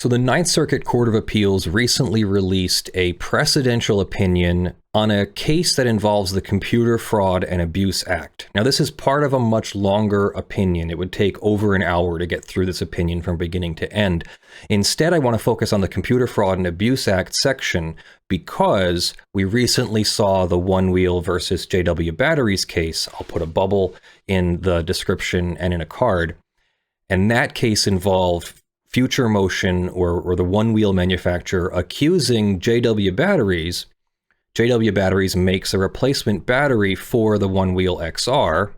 So the Ninth Circuit Court of Appeals recently released a precedential opinion on a case that involves the Computer Fraud and Abuse Act. Now, this is part of a much longer opinion. It would take over an hour to get through this opinion from beginning to end. Instead, I want to focus on the Computer Fraud and Abuse Act section because we recently saw the One Wheel versus JW Batteries case. I'll put a bubble in the description and in a card. And that case involved Future Motion or the One Wheel manufacturer accusing JW Batteries. JW Batteries makes a replacement battery for the One Wheel XR,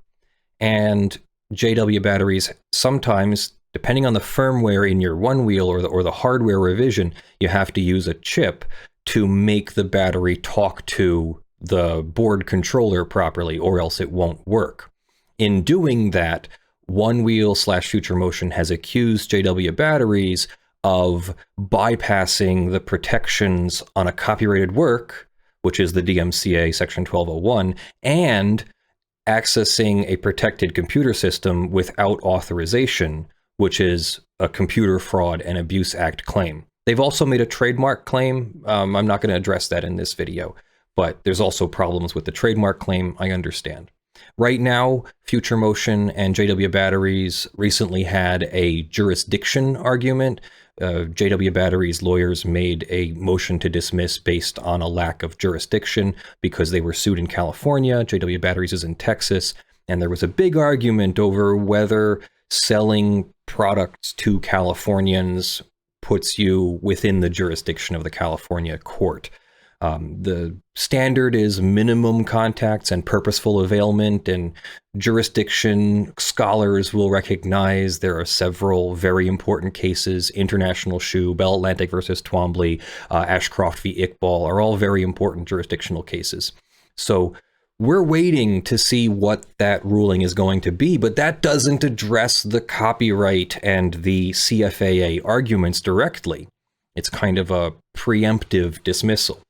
and JW Batteries sometimes, depending on the firmware in your One Wheel or the hardware revision, you have to use a chip to make the battery talk to the board controller properly, or else it won't work. In doing that, One Wheel / Future Motion has accused JW Batteries of bypassing the protections on a copyrighted work, which is the DMCA Section 1201, and accessing a protected computer system without authorization, which is a Computer Fraud and Abuse Act claim. They've also made a trademark claim. I'm not going to address that in this video, but there's also problems with the trademark claim, I understand. Right now, Future Motion and JW Batteries recently had a jurisdiction argument. JW Batteries lawyers made a motion to dismiss based on a lack of jurisdiction because they were sued in California. JW Batteries is in Texas, and there was a big argument over whether selling products to Californians puts you within the jurisdiction of the California court. The standard is minimum contacts and purposeful availment, and jurisdiction scholars will recognize there are several very important cases. International Shoe, Bell Atlantic versus Twombly, Ashcroft v. Iqbal are all very important jurisdictional cases. So we're waiting to see what that ruling is going to be, but that doesn't address the copyright and the CFAA arguments directly. It's kind of a preemptive dismissal.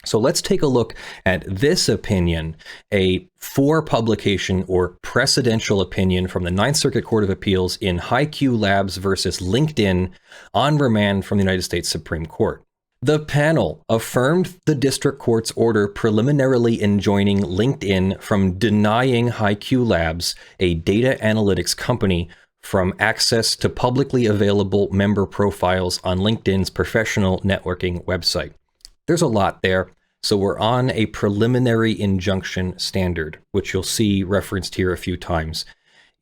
So let's take a look at this opinion, a for-publication or precedential opinion from the Ninth Circuit Court of Appeals in HiQ Labs versus LinkedIn on remand from the United States Supreme Court. The panel affirmed the district court's order preliminarily enjoining LinkedIn from denying HiQ Labs, a data analytics company, from access to publicly available member profiles on LinkedIn's professional networking website. There's a lot there, so we're on a preliminary injunction standard, which you'll see referenced here a few times.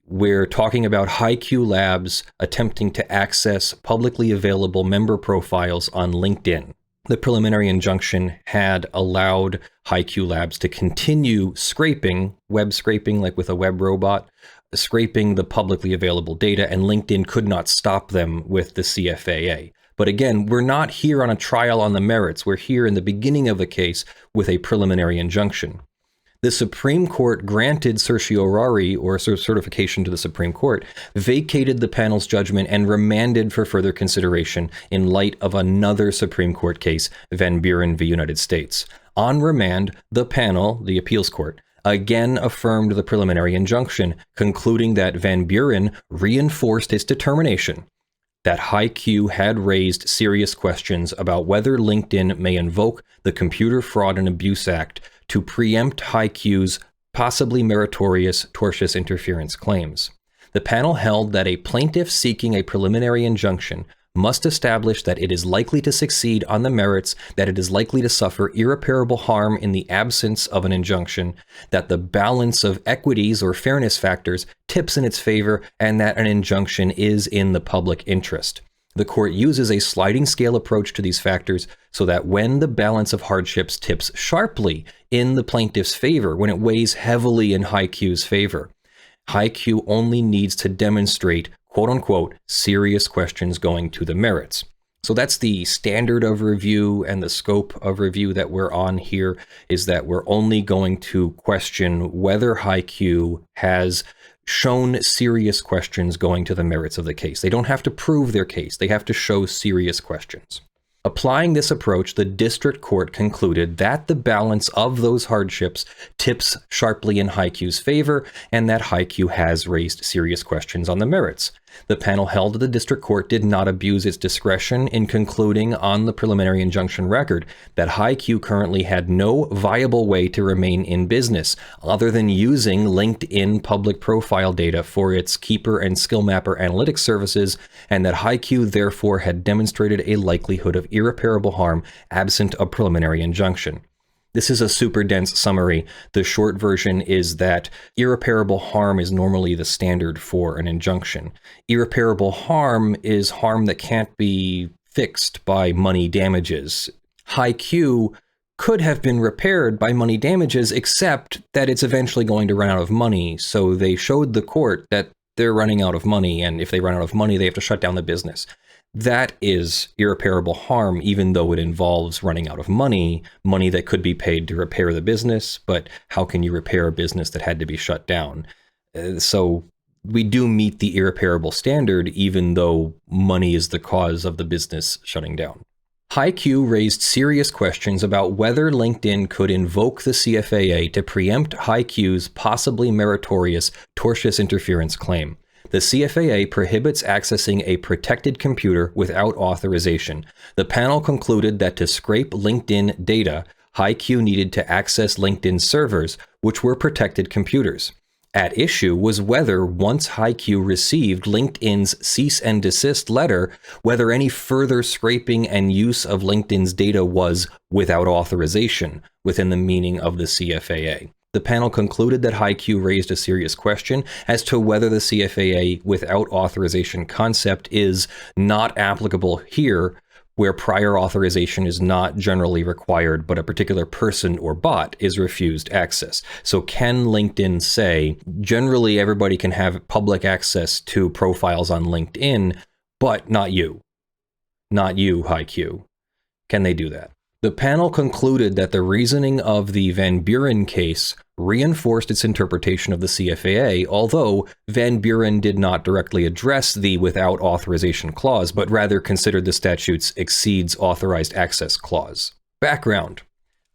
We're talking about HiQ Labs attempting to access publicly available member profiles on LinkedIn. The preliminary injunction had allowed HiQ Labs to continue scraping, web scraping like with a web robot, scraping the publicly available data, and LinkedIn could not stop them with the CFAA. But again, we're not here on a trial on the merits. We're here in the beginning of the case with a preliminary injunction. The Supreme Court granted certiorari, or certification to the Supreme Court, vacated the panel's judgment and remanded for further consideration in light of another Supreme Court case, Van Buren v. United States. On remand, the panel, the appeals court, again affirmed the preliminary injunction, concluding that Van Buren reinforced its determination that HiQ had raised serious questions about whether LinkedIn may invoke the Computer Fraud and Abuse Act to preempt HiQ's possibly meritorious tortious interference claims. The panel held that a plaintiff seeking a preliminary injunction must establish that it is likely to succeed on the merits, that it is likely to suffer irreparable harm in the absence of an injunction, that the balance of equities or fairness factors tips in its favor, and that an injunction is in the public interest. The court uses a sliding scale approach to these factors so that when the balance of hardships tips sharply in the plaintiff's favor, when it weighs heavily in HiQ's favor, HiQ only needs to demonstrate quote-unquote serious questions going to the merits. So that's the standard of review, and the scope of review that we're on here is that we're only going to question whether HiQ has shown serious questions going to the merits of the case. They don't have to prove their case. They have to show serious questions. Applying this approach, the district court concluded that the balance of those hardships tips sharply in HiQ's favor, and that HiQ has raised serious questions on the merits. The panel held that the district court did not abuse its discretion in concluding on the preliminary injunction record that HiQ currently had no viable way to remain in business other than using LinkedIn public profile data for its Keeper and Skill Mapper analytics services, and that HiQ therefore had demonstrated a likelihood of irreparable harm absent a preliminary injunction. This is a super dense summary. The short version is that irreparable harm is normally the standard for an injunction. Irreparable harm is harm that can't be fixed by money damages. HiQ could have been repaired by money damages, except that it's eventually going to run out of money. So they showed the court that they're running out of money, and if they run out of money, they have to shut down the business. That is irreparable harm, even though it involves running out of money that could be paid to repair the business, but how can you repair a business that had to be shut down? So we do meet the irreparable standard, even though money is the cause of the business shutting down. HiQ raised serious questions about whether LinkedIn could invoke the CFAA to preempt HiQ's possibly meritorious tortious interference claim. The CFAA prohibits accessing a protected computer without authorization. The panel concluded that to scrape LinkedIn data, HiQ needed to access LinkedIn servers, which were protected computers. At issue was whether, once HiQ received LinkedIn's cease and desist letter, whether any further scraping and use of LinkedIn's data was without authorization within the meaning of the CFAA. The panel concluded that HiQ raised a serious question as to whether the CFAA without authorization concept is not applicable here, where prior authorization is not generally required, but a particular person or bot is refused access. So can LinkedIn say, generally everybody can have public access to profiles on LinkedIn, but not you? Not you, HiQ. Can they do that? The panel concluded that the reasoning of the Van Buren case reinforced its interpretation of the CFAA, although Van Buren did not directly address the without authorization clause, but rather considered the statute's exceeds authorized access clause. Background.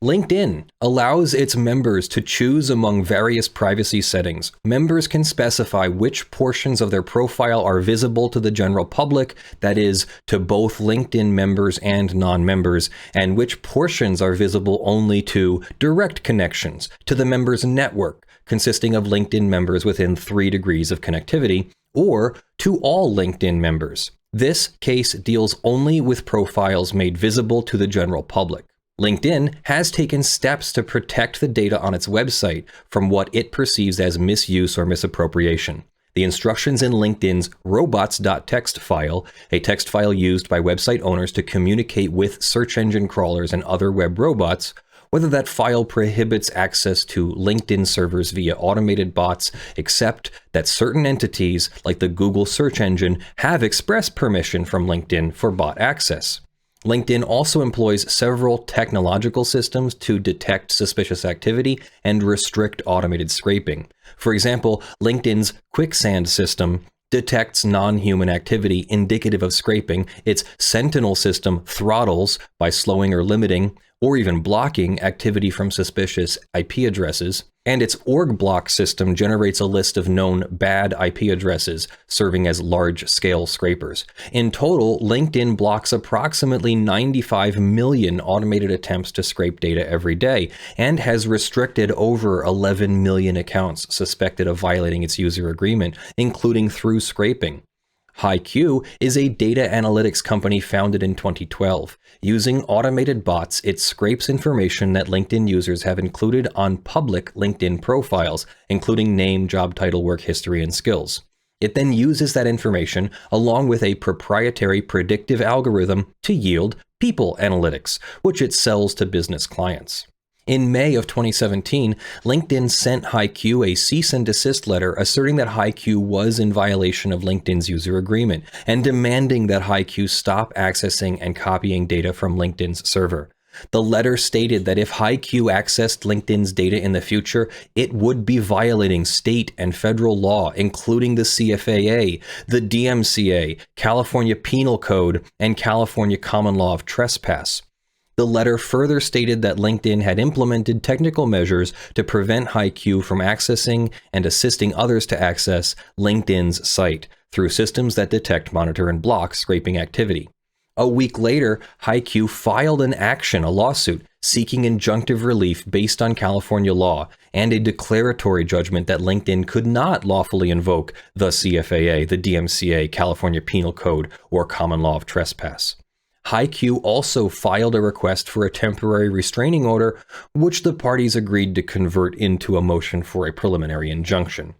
LinkedIn allows its members to choose among various privacy settings. Members can specify which portions of their profile are visible to the general public, that is, to both LinkedIn members and non-members, and which portions are visible only to direct connections to the members' network, consisting of LinkedIn members within 3 degrees of connectivity, or to all LinkedIn members. This case deals only with profiles made visible to the general public. LinkedIn has taken steps to protect the data on its website from what it perceives as misuse or misappropriation. The instructions in LinkedIn's robots.txt file, a text file used by website owners to communicate with search engine crawlers and other web robots, whether that file prohibits access to LinkedIn servers via automated bots, except that certain entities, like the Google search engine, have express permission from LinkedIn for bot access. LinkedIn also employs several technological systems to detect suspicious activity and restrict automated scraping. For example, LinkedIn's Quicksand system detects non-human activity indicative of scraping. Its Sentinel system throttles by slowing or limiting, or even blocking activity from suspicious IP addresses. And its org block system generates a list of known bad IP addresses, serving as large-scale scrapers. In total, LinkedIn blocks approximately 95 million automated attempts to scrape data every day, and has restricted over 11 million accounts suspected of violating its user agreement, including through scraping. HiQ is a data analytics company founded in 2012. Using automated bots, it scrapes information that LinkedIn users have included on public LinkedIn profiles, including name, job title, work history, and skills. It then uses that information along with a proprietary predictive algorithm to yield people analytics, which it sells to business clients. In May of 2017, LinkedIn sent HiQ a cease and desist letter asserting that HiQ was in violation of LinkedIn's user agreement and demanding that HiQ stop accessing and copying data from LinkedIn's server. The letter stated that if HiQ accessed LinkedIn's data in the future, it would be violating state and federal law, including the CFAA, the DMCA, California Penal Code, and California Common Law of Trespass. The letter further stated that LinkedIn had implemented technical measures to prevent HiQ from accessing and assisting others to access LinkedIn's site, through systems that detect, monitor, and block scraping activity. A week later, HiQ filed a lawsuit, seeking injunctive relief based on California law and a declaratory judgment that LinkedIn could not lawfully invoke the CFAA, the DMCA, California Penal Code, or common law of trespass. HiQ also filed a request for a temporary restraining order, which the parties agreed to convert into a motion for a preliminary injunction.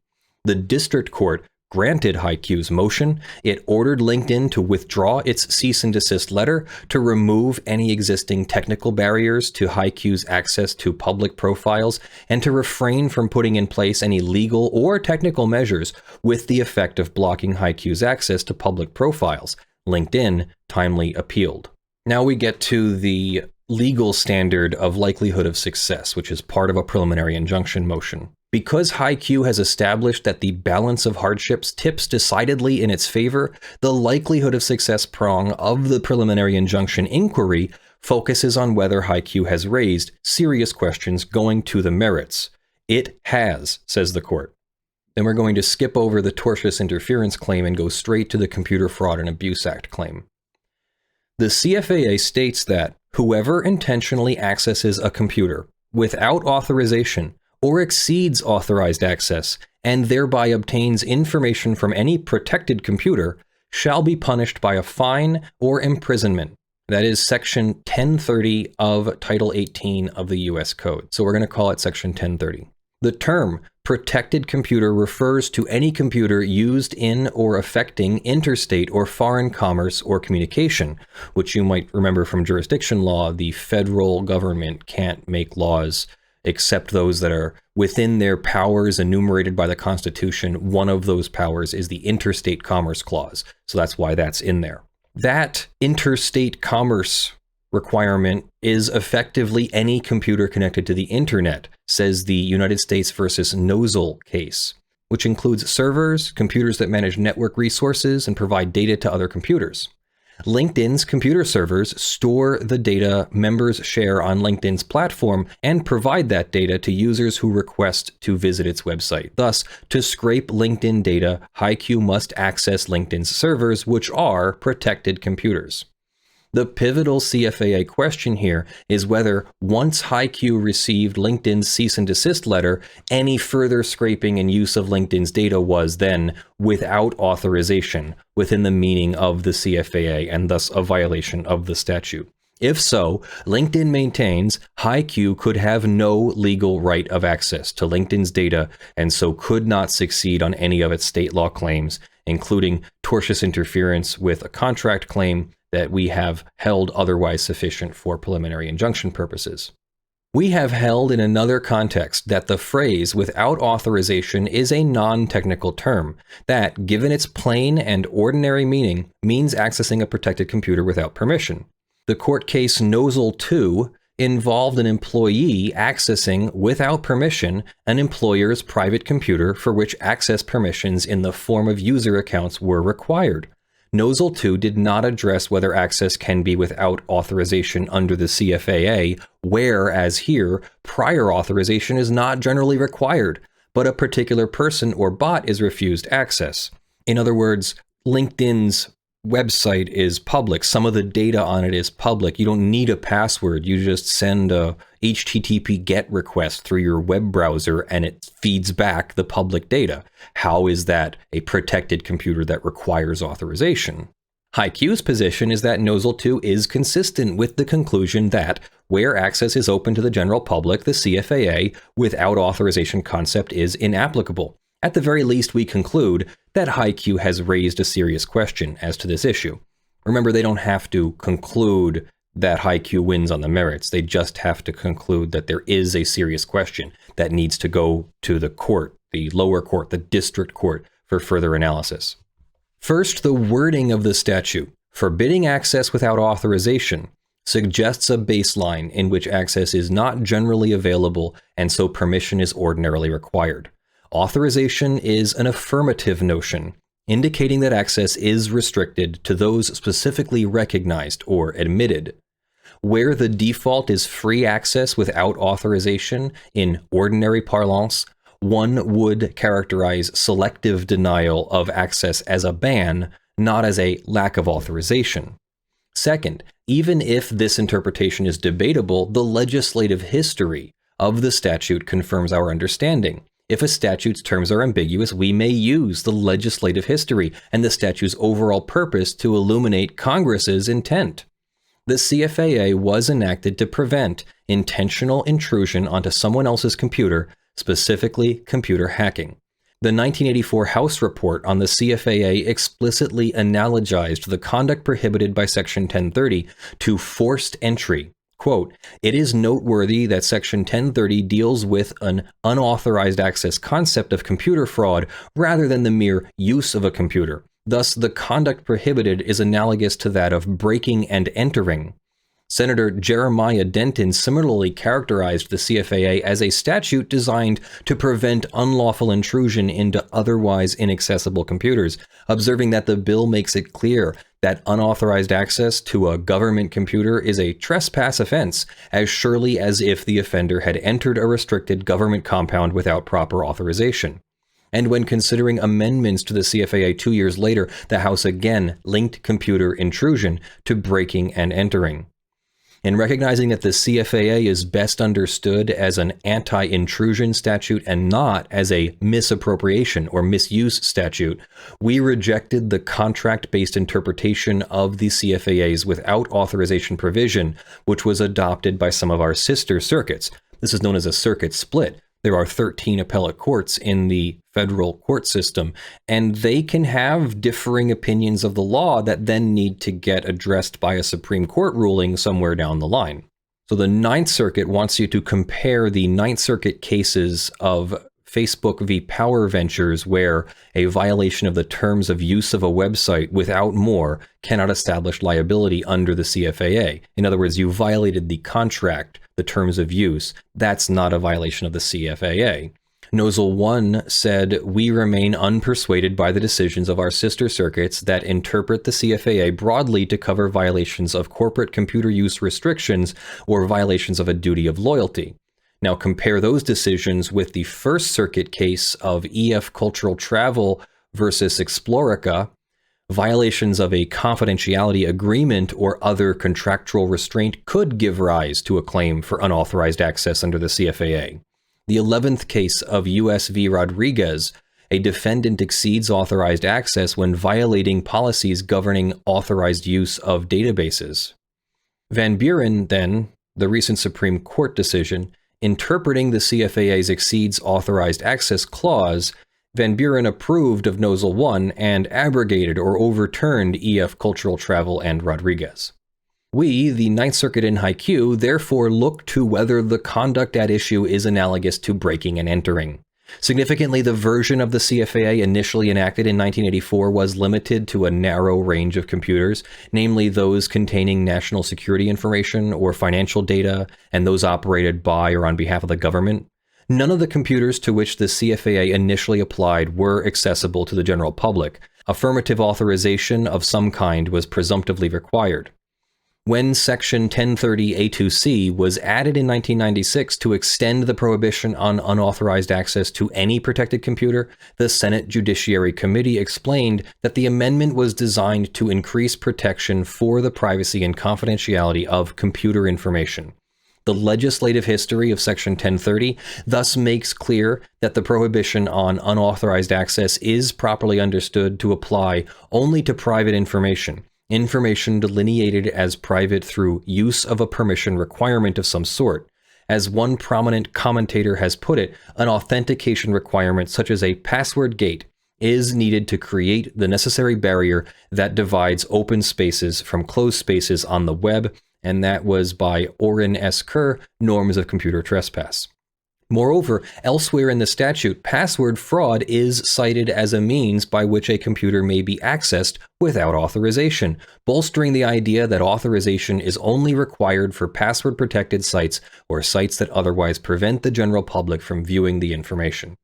The district court granted HiQ's motion. It ordered LinkedIn to withdraw its cease and desist letter, to remove any existing technical barriers to HiQ's access to public profiles, and to refrain from putting in place any legal or technical measures with the effect of blocking HiQ's access to public profiles. LinkedIn timely appealed. Now we get to the legal standard of likelihood of success, which is part of a preliminary injunction motion. Because HiQ has established that the balance of hardships tips decidedly in its favor, the likelihood of success prong of the preliminary injunction inquiry focuses on whether HiQ has raised serious questions going to the merits. It has, says the court. Then we're going to skip over the tortious interference claim and go straight to the Computer Fraud and Abuse Act claim. The CFAA states that whoever intentionally accesses a computer without authorization or exceeds authorized access and thereby obtains information from any protected computer shall be punished by a fine or imprisonment. That is Section 1030 of Title 18 of the U.S. Code. So we're going to call it Section 1030. The term protected computer refers to any computer used in or affecting interstate or foreign commerce or communication, which you might remember from jurisdiction law. The federal government can't make laws except those that are within their powers enumerated by the Constitution. One of those powers is the Interstate Commerce Clause, so that's why that's in there. That interstate commerce requirement is effectively any computer connected to the internet, says the United States versus Nozzle case, which includes servers, computers that manage network resources and provide data to other computers. LinkedIn's computer servers store the data members share on LinkedIn's platform and provide that data to users who request to visit its website. Thus, to scrape LinkedIn data, HiQ must access LinkedIn's servers, which are protected computers. The pivotal CFAA question here is whether, once HiQ received LinkedIn's cease and desist letter, any further scraping and use of LinkedIn's data was then without authorization within the meaning of the CFAA and thus a violation of the statute. If so, LinkedIn maintains HiQ could have no legal right of access to LinkedIn's data and so could not succeed on any of its state law claims, including tortious interference with a contract claim that we have held otherwise sufficient for preliminary injunction purposes. We have held in another context that the phrase without authorization is a non-technical term that, given its plain and ordinary meaning, means accessing a protected computer without permission. The court case Nozzle 2 involved an employee accessing, without permission, an employer's private computer for which access permissions in the form of user accounts were required. Nozzle 2 did not address whether access can be without authorization under the CFAA, whereas here, prior authorization is not generally required, but a particular person or bot is refused access. In other words, LinkedIn's website is public. Some of the data on it is public. You don't need a password. You just send a HTTP GET request through your web browser and it feeds back the public data. How is that a protected computer that requires authorization? HiQ's position is that Nozzle 2 is consistent with the conclusion that where access is open to the general public, the CFAA without authorization concept is inapplicable. At the very least, we conclude that HiQ has raised a serious question as to this issue. Remember, they don't have to conclude that HiQ wins on the merits. They just have to conclude that there is a serious question that needs to go to the court, the lower court, the district court, for further analysis. First, the wording of the statute, forbidding access without authorization, suggests a baseline in which access is not generally available and so permission is ordinarily required. Authorization is an affirmative notion, indicating that access is restricted to those specifically recognized or admitted. Where the default is free access without authorization in ordinary parlance, one would characterize selective denial of access as a ban, not as a lack of authorization. Second, even if this interpretation is debatable, the legislative history of the statute confirms our understanding. If a statute's terms are ambiguous, we may use the legislative history and the statute's overall purpose to illuminate Congress's intent. The CFAA was enacted to prevent intentional intrusion onto someone else's computer, specifically computer hacking. The 1984 House report on the CFAA explicitly analogized the conduct prohibited by Section 1030 to forced entry. Quote, "It is noteworthy that Section 1030 deals with an unauthorized access concept of computer fraud rather than the mere use of a computer. Thus, the conduct prohibited is analogous to that of breaking and entering." Senator Jeremiah Denton similarly characterized the CFAA as a statute designed to prevent unlawful intrusion into otherwise inaccessible computers, observing that the bill makes it clear that unauthorized access to a government computer is a trespass offense, as surely as if the offender had entered a restricted government compound without proper authorization. And when considering amendments to the CFAA 2 years later, the House again linked computer intrusion to breaking and entering. In recognizing that the CFAA is best understood as an anti-intrusion statute and not as a misappropriation or misuse statute, we rejected the contract-based interpretation of the CFAA's without authorization provision, which was adopted by some of our sister circuits. This is known as a circuit split. There are 13 appellate courts in the federal court system, and they can have differing opinions of the law that then need to get addressed by a Supreme Court ruling somewhere down the line. So the Ninth Circuit wants you to compare the Ninth Circuit cases of Facebook v. Power Ventures, where a violation of the terms of use of a website without more cannot establish liability under the CFAA. In other words, you violated the contract, the terms of use. That's not a violation of the CFAA. Nozzle 1 said, "We remain unpersuaded by the decisions of our sister circuits that interpret the CFAA broadly to cover violations of corporate computer use restrictions or violations of a duty of loyalty." Now compare those decisions with the First Circuit case of EF Cultural Travel versus Explorica. Violations of a confidentiality agreement or other contractual restraint could give rise to a claim for unauthorized access under the CFAA. The 11th case of US v. Rodriguez, a defendant exceeds authorized access when violating policies governing authorized use of databases. Van Buren, then, the recent Supreme Court decision, interpreting the CFAA's exceeds authorized access clause, Van Buren approved of Nozzle 1 and abrogated or overturned EF Cultural Travel and Rodriguez. We, the Ninth Circuit in HiQ, therefore look to whether the conduct at issue is analogous to breaking and entering. Significantly, the version of the CFAA initially enacted in 1984 was limited to a narrow range of computers, namely those containing national security information or financial data, and those operated by or on behalf of the government. None of the computers to which the CFAA initially applied were accessible to the general public. Affirmative authorization of some kind was presumptively required. When Section 1030A2C was added in 1996 to extend the prohibition on unauthorized access to any protected computer, the Senate Judiciary Committee explained that the amendment was designed to increase protection for the privacy and confidentiality of computer information. The legislative history of Section 1030 thus makes clear that the prohibition on unauthorized access is properly understood to apply only to private information delineated as private through use of a permission requirement of some sort. As one prominent commentator has put it, an authentication requirement such as a password gate is needed to create the necessary barrier that divides open spaces from closed spaces on the web, and that was by Oren S. Kerr, Norms of Computer Trespass. Moreover, elsewhere in the statute, password fraud is cited as a means by which a computer may be accessed without authorization, bolstering the idea that authorization is only required for password-protected sites or sites that otherwise prevent the general public from viewing the information.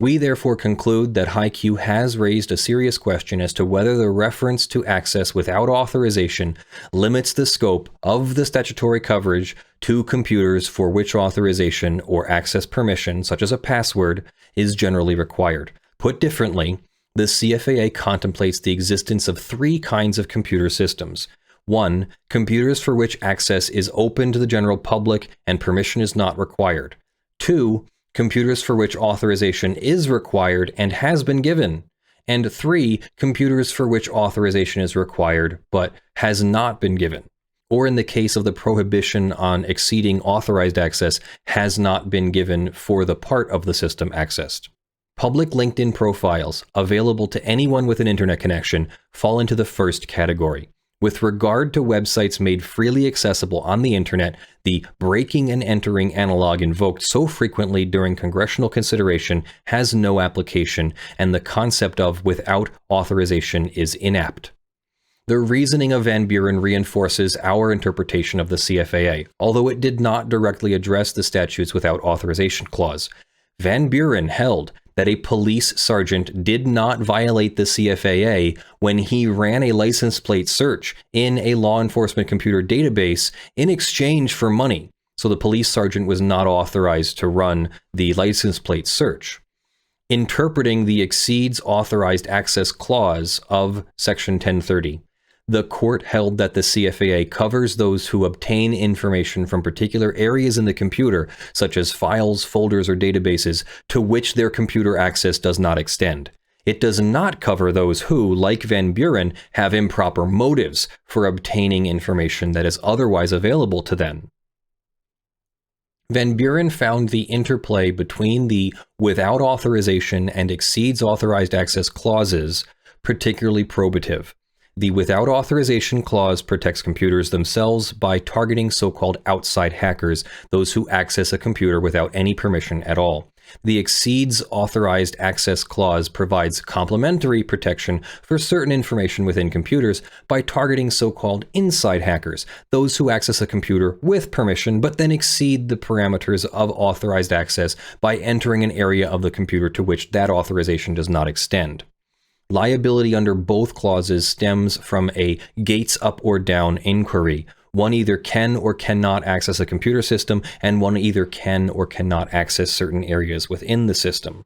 We therefore conclude that HiQ has raised a serious question as to whether the reference to access without authorization limits the scope of the statutory coverage to computers for which authorization or access permission, such as a password, is generally required. Put differently, the CFAA contemplates the existence of three kinds of computer systems. 1. Computers for which access is open to the general public and permission is not required. 2. Computers for which authorization is required and has been given. And 3. Computers for which authorization is required but has not been given. Or in the case of the prohibition on exceeding authorized access, has not been given for the part of the system accessed. Public LinkedIn profiles available to anyone with an internet connection fall into the first category. With regard to websites made freely accessible on the internet, the breaking and entering analog invoked so frequently during congressional consideration has no application, and the concept of without authorization is inapt. The reasoning of Van Buren reinforces our interpretation of the CFAA, although it did not directly address the statute's without authorization clause. Van Buren held that a police sergeant did not violate the CFAA when he ran a license plate search in a law enforcement computer database in exchange for money. So the police sergeant was not authorized to run the license plate search. Interpreting the exceeds authorized access clause of Section 1030, the court held that the CFAA covers those who obtain information from particular areas in the computer, such as files, folders, or databases, to which their computer access does not extend. It does not cover those who, like Van Buren, have improper motives for obtaining information that is otherwise available to them. Van Buren found the interplay between the without authorization and exceeds authorized access clauses particularly probative. The without authorization clause protects computers themselves by targeting so-called outside hackers, those who access a computer without any permission at all. The exceeds authorized access clause provides complementary protection for certain information within computers by targeting so-called inside hackers, those who access a computer with permission but then exceed the parameters of authorized access by entering an area of the computer to which that authorization does not extend. Liability under both clauses stems from a gates up or down inquiry. One either can or cannot access a computer system, and one either can or cannot access certain areas within the system.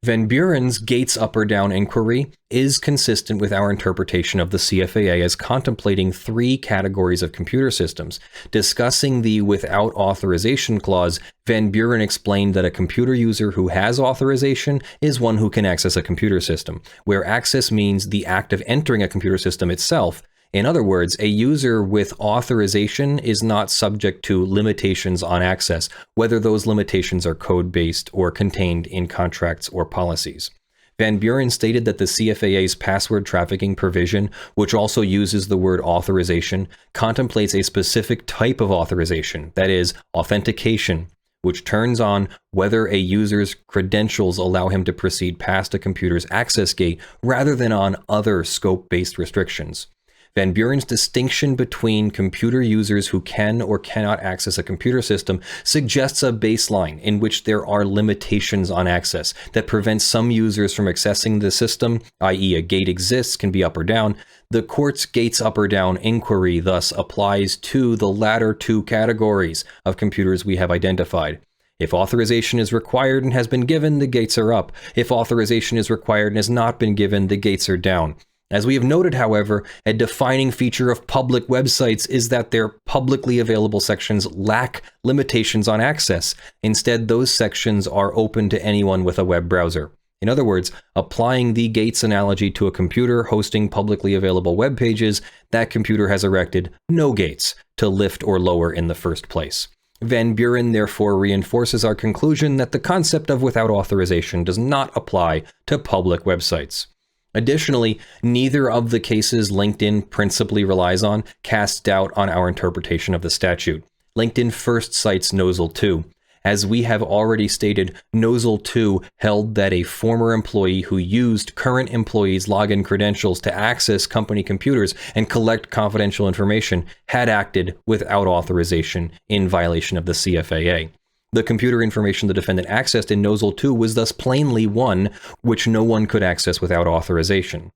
Van Buren's gates up or down inquiry is consistent with our interpretation of the CFAA as contemplating three categories of computer systems. Discussing the without authorization clause, Van Buren explained that a computer user who has authorization is one who can access a computer system, where access means the act of entering a computer system itself. In other words, a user with authorization is not subject to limitations on access, whether those limitations are code-based or contained in contracts or policies. Van Buren stated that the CFAA's password trafficking provision, which also uses the word authorization, contemplates a specific type of authorization, that is, authentication, which turns on whether a user's credentials allow him to proceed past a computer's access gate rather than on other scope-based restrictions. Van Buren's distinction between computer users who can or cannot access a computer system suggests a baseline in which there are limitations on access that prevent some users from accessing the system, i.e. a gate exists, can be up or down. The court's gates up or down inquiry thus applies to the latter two categories of computers we have identified. If authorization is required and has been given, the gates are up. If authorization is required and has not been given, the gates are down. As we have noted, however, a defining feature of public websites is that their publicly available sections lack limitations on access. Instead, those sections are open to anyone with a web browser. In other words, applying the gates analogy to a computer hosting publicly available web pages, that computer has erected no gates to lift or lower in the first place. Van Buren therefore reinforces our conclusion that the concept of without authorization does not apply to public websites. Additionally, neither of the cases LinkedIn principally relies on casts doubt on our interpretation of the statute. LinkedIn first cites Nozzle 2. As we have already stated, Nozzle 2 held that a former employee who used current employees' login credentials to access company computers and collect confidential information had acted without authorization in violation of the CFAA. The computer information the defendant accessed in Nozzle 2 was thus plainly one which no one could access without authorization.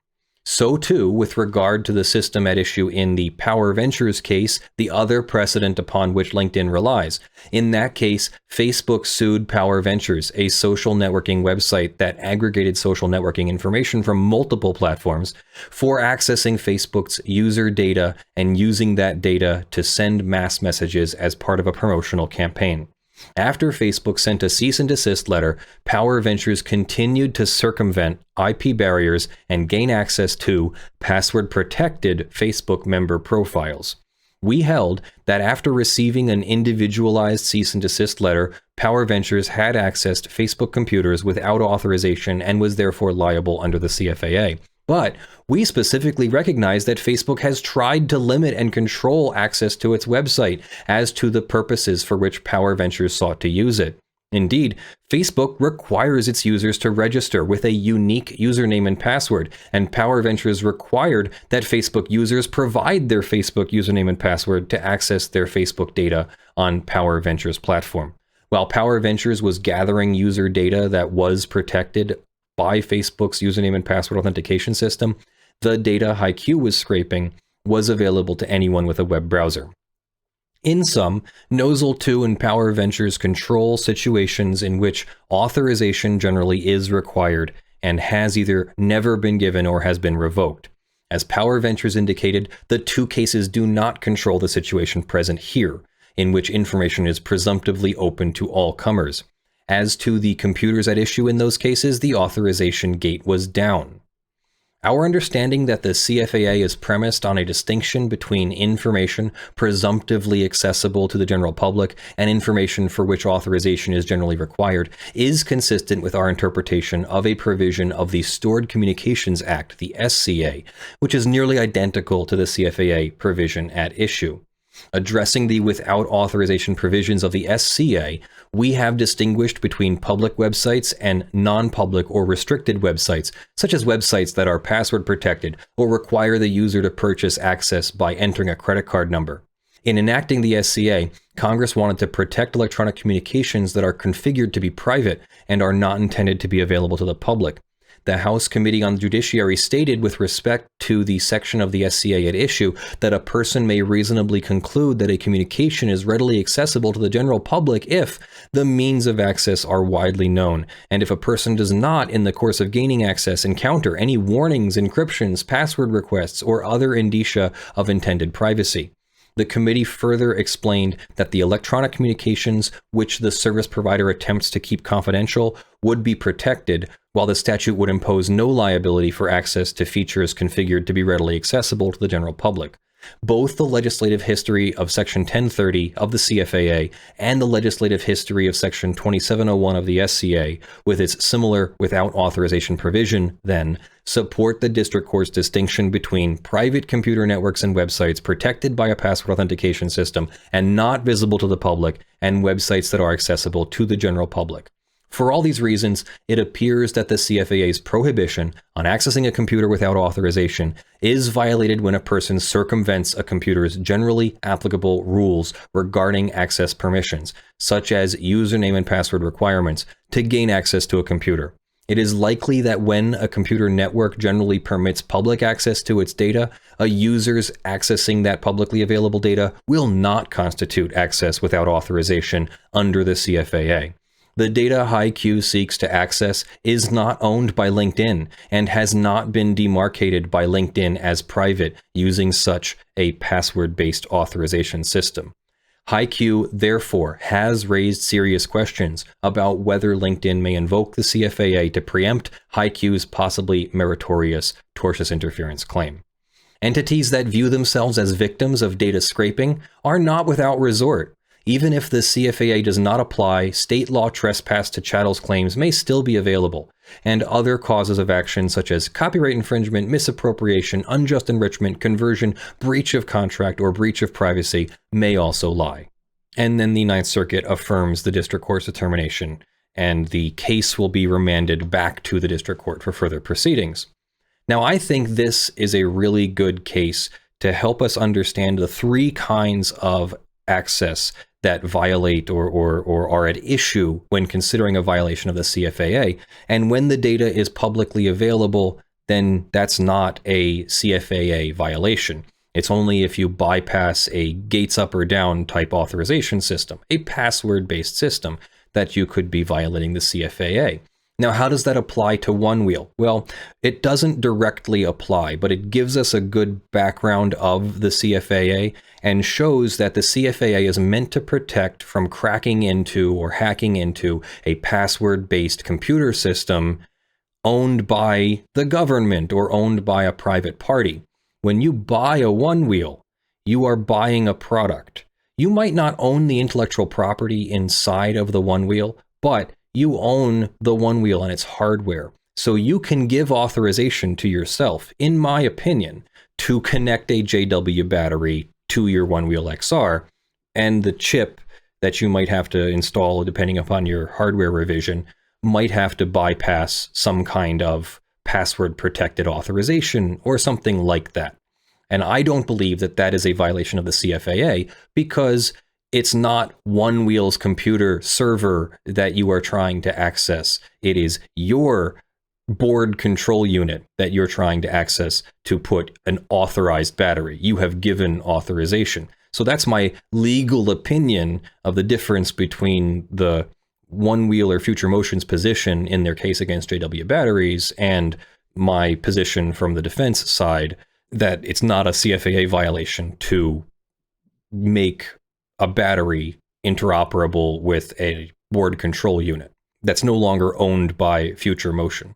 So too, with regard to the system at issue in the Power Ventures case, the other precedent upon which LinkedIn relies. In that case, Facebook sued Power Ventures, a social networking website that aggregated social networking information from multiple platforms, for accessing Facebook's user data and using that data to send mass messages as part of a promotional campaign. After Facebook sent a cease and desist letter, Power Ventures continued to circumvent IP barriers and gain access to password-protected Facebook member profiles. We held that after receiving an individualized cease and desist letter, Power Ventures had accessed Facebook computers without authorization and was therefore liable under the CFAA. But we specifically recognize that Facebook has tried to limit and control access to its website as to the purposes for which Power Ventures sought to use it. Indeed, Facebook requires its users to register with a unique username and password, and Power Ventures required that Facebook users provide their Facebook username and password to access their Facebook data on Power Ventures' platform. While Power Ventures was gathering user data that was protected by Facebook's username and password authentication system, the data HiQ was scraping was available to anyone with a web browser. In sum, Nozzle 2 and Power Ventures control situations in which authorization generally is required and has either never been given or has been revoked. As Power Ventures indicated, the two cases do not control the situation present here, in which information is presumptively open to all comers. As to the computers at issue in those cases, the authorization gate was down. Our understanding that the CFAA is premised on a distinction between information presumptively accessible to the general public and information for which authorization is generally required is consistent with our interpretation of a provision of the Stored Communications Act, the SCA, which is nearly identical to the CFAA provision at issue. Addressing the without authorization provisions of the SCA, we have distinguished between public websites and non-public or restricted websites, such as websites that are password protected or require the user to purchase access by entering a credit card number. In enacting the SCA, Congress wanted to protect electronic communications that are configured to be private and are not intended to be available to the public. The House Committee on the Judiciary stated with respect to the section of the SCA at issue that a person may reasonably conclude that a communication is readily accessible to the general public if the means of access are widely known, and if a person does not, in the course of gaining access, encounter any warnings, encryptions, password requests, or other indicia of intended privacy. The committee further explained that the electronic communications which the service provider attempts to keep confidential would be protected, while the statute would impose no liability for access to features configured to be readily accessible to the general public. Both the legislative history of Section 1030 of the CFAA and the legislative history of Section 2701 of the SCA, with its similar without authorization provision, then, support the district court's distinction between private computer networks and websites protected by a password authentication system and not visible to the public, and websites that are accessible to the general public. For all these reasons, it appears that the CFAA's prohibition on accessing a computer without authorization is violated when a person circumvents a computer's generally applicable rules regarding access permissions, such as username and password requirements, to gain access to a computer. It is likely that when a computer network generally permits public access to its data, a user's accessing that publicly available data will not constitute access without authorization under the CFAA. The data HiQ seeks to access is not owned by LinkedIn and has not been demarcated by LinkedIn as private using such a password-based authorization system. HiQ, therefore, has raised serious questions about whether LinkedIn may invoke the CFAA to preempt HiQ's possibly meritorious tortious interference claim. Entities that view themselves as victims of data scraping are not without resort. Even if the CFAA does not apply, state law trespass to chattels claims may still be available, and other causes of action such as copyright infringement, misappropriation, unjust enrichment, conversion, breach of contract, or breach of privacy may also lie. And then the Ninth Circuit affirms the district court's determination, and the case will be remanded back to the district court for further proceedings. Now, I think this is a really good case to help us understand the three kinds of access that violate or are at issue when considering a violation of the CFAA. And when the data is publicly available, then that's not a CFAA violation. It's only if you bypass a gates up or down type authorization system, a password-based system, that you could be violating the CFAA. Now, how does that apply to Onewheel? Well, it doesn't directly apply, but it gives us a good background of the CFAA and shows that the CFAA is meant to protect from cracking into or hacking into a password-based computer system owned by the government or owned by a private party. When you buy a Onewheel, you are buying a product. You might not own the intellectual property inside of the Onewheel, but you own the Onewheel and its hardware. So you can give authorization to yourself, in my opinion, to connect a JW battery to your Onewheel XR, and the chip that you might have to install, depending upon your hardware revision, might have to bypass some kind of password protected authorization or something like that. And I don't believe that that is a violation of the CFAA, because it's not Onewheel's computer server that you are trying to access. It is your board control unit that you're trying to access to put an authorized battery. You have given authorization. So that's my legal opinion of the difference between the Onewheel or Future Motion's position in their case against JW batteries and my position from the defense side, that it's not a CFAA violation to make a battery interoperable with a board control unit that's no longer owned by Future Motion.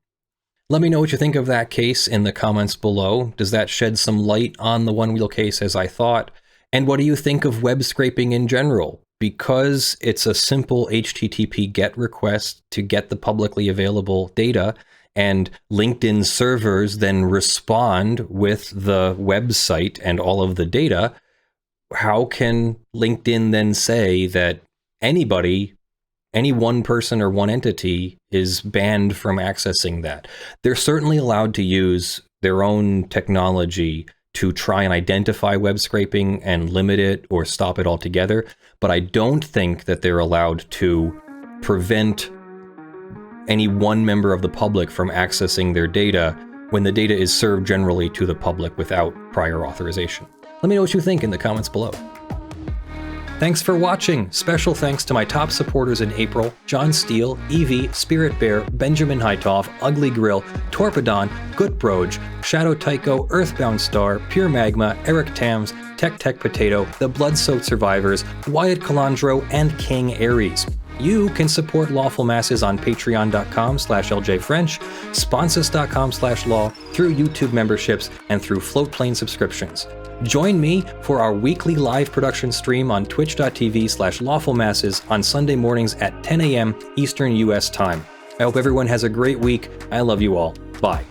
Let me know what you think of that case in the comments below. Does that shed some light on the Onewheel case as I thought? And what do you think of web scraping in general? Because it's a simple HTTP GET request to get the publicly available data, and LinkedIn servers then respond with the website and all of the data, how can LinkedIn then say that anybody, any one person or one entity, is banned from accessing that? They're certainly allowed to use their own technology to try and identify web scraping and limit it or stop it altogether, but I don't think that they're allowed to prevent any one member of the public from accessing their data when the data is served generally to the public without prior authorization. Let me know what you think in the comments below. Thanks for watching. Special thanks to my top supporters in April: John Steele, Eevi, Spirit Bear, Benjamin Hitov, Ugly Grill, Torpedan, Gutbrodj, ShadowTycho, Earthbound Star, PureMagma, Eric Tams, TechTechPotato, The Blood-Soaked Survivors, Wyatt, Calandro, and King Aries. You can support Lawful Masses on patreon.com/ljfrench, sponsors.com/law, through YouTube memberships, and through Floatplane subscriptions. Join me for our weekly live production stream on twitch.tv/lawfulmasses on Sunday mornings at 10 a.m. Eastern US time. I hope everyone has a great week. I love you all. Bye.